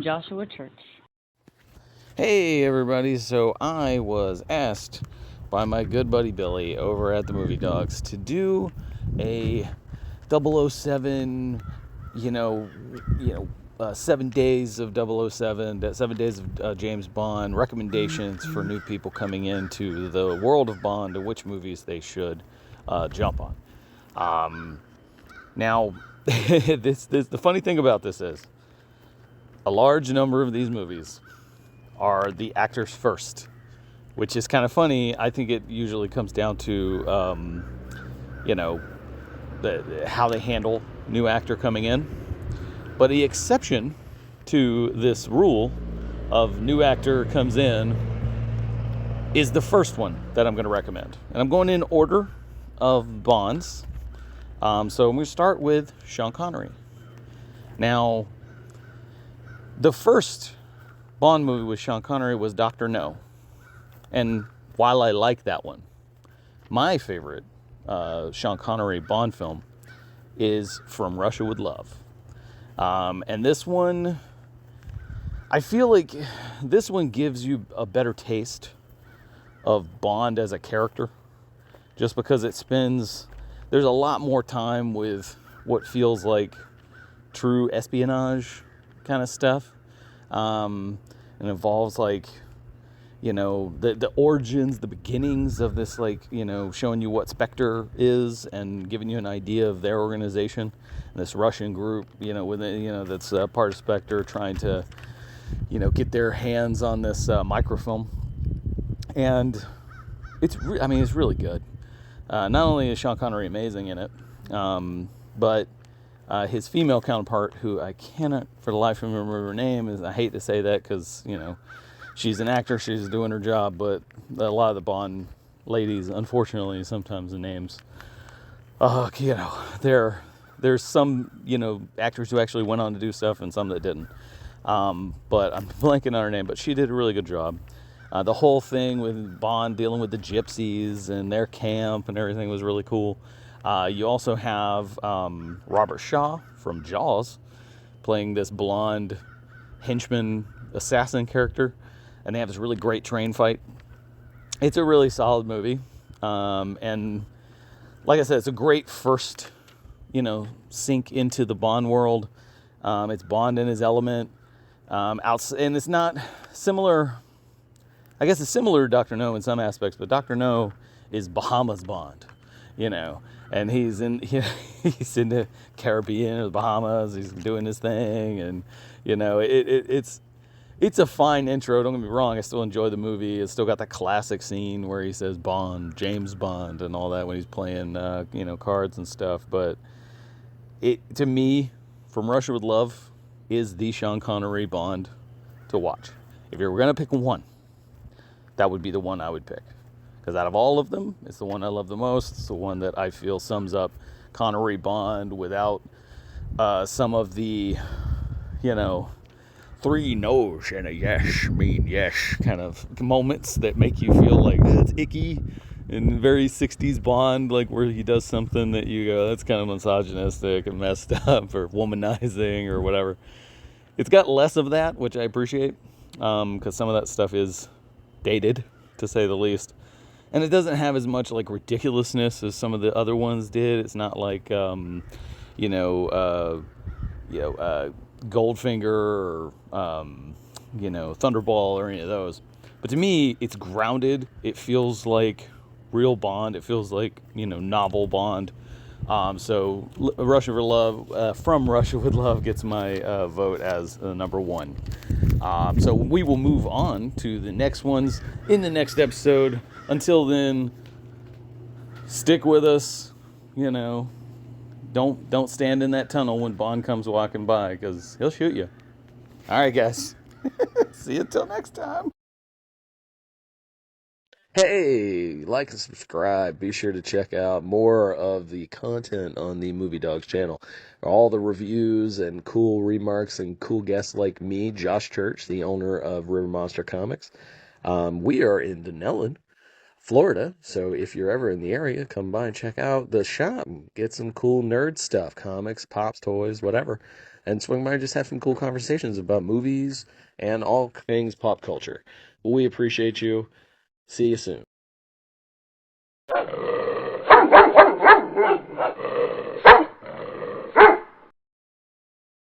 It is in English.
Joshua Church. Hey everybody, so I was asked by my good buddy Billy over at the Movie Dogs to do a 007, 7 days of 007, 7 days of James Bond, recommendations for new people coming into the world of Bond and which movies they should jump on. Now, the funny thing about this is, a large number of these movies are the actors first, which is kind of funny. I think it usually comes down to, how they handle new actor coming in. But the exception to this rule of new actor comes in is the first one that I'm going to recommend. And I'm going in order of Bonds. So I'm going to start with Sean Connery. Now, the first Bond movie with Sean Connery was Dr. No. And while I like that one, my favorite Sean Connery Bond film is From Russia with Love. And this one, I feel like this one gives you a better taste of Bond as a character, just because there's a lot more time with what feels like true espionage kind of stuff. It involves the origins, the beginnings of this, showing you what Spectre is and giving you an idea of their organization. And this Russian group, that's part of Spectre, trying to, get their hands on this microfilm. And it's really good. Not only is Sean Connery amazing in it, but his female counterpart, who I cannot for the life of me remember her name, I hate to say that because, she's an actor, she's doing her job, but a lot of the Bond ladies, unfortunately, sometimes the names, there's some, actors who actually went on to do stuff and some that didn't. But I'm blanking on her name, but she did a really good job. The whole thing with Bond dealing with the gypsies and their camp and everything was really cool. You also have Robert Shaw from Jaws playing this blonde henchman assassin character, and they have this really great train fight. It's a really solid movie, and like I said, it's a great first, sink into the Bond world. It's Bond in his element, and it's not similar. I guess it's similar to Dr. No in some aspects, but Dr. No is Bahamas Bond, and he's in the Caribbean or the Bahamas. He's doing his thing, and it's a fine intro. Don't get me wrong. I still enjoy the movie. It's still got that classic scene where he says Bond, James Bond, and all that when he's playing cards and stuff. But to me, From Russia with Love is the Sean Connery Bond to watch. If you were gonna pick one, that would be the one I would pick. Because out of all of them, it's the one I love the most. It's the one that I feel sums up Connery Bond without some of the, three no's and a yes mean yes kind of moments that make you feel like it's icky. And very 60s Bond, like where he does something that you go, that's kind of misogynistic and messed up or womanizing or whatever. It's got less of that, which I appreciate, because some of that stuff is dated, to say the least. And it doesn't have as much ridiculousness as some of the other ones did. It's not like Goldfinger or Thunderball or any of those. But to me, it's grounded. It feels like real Bond. It feels like novel Bond. So Russia with Love, From Russia with Love gets my vote as number one. So we will move on to the next ones in the next episode. Until then, stick with us. Don't stand in that tunnel when Bond comes walking by, because he'll shoot you. All right, guys. See you until next time. Hey, like and subscribe. Be sure to check out more of the content on the Movie Dogs channel. All the reviews and cool remarks and cool guests like me, Josh Church, the owner of River Monster Comics. We are in Dunnellon, Florida. So if you're ever in the area, come by and check out the shop and get some cool nerd stuff, comics, pops, toys, whatever. And swing by and just have some cool conversations about movies and all things pop culture. We appreciate you. See you soon.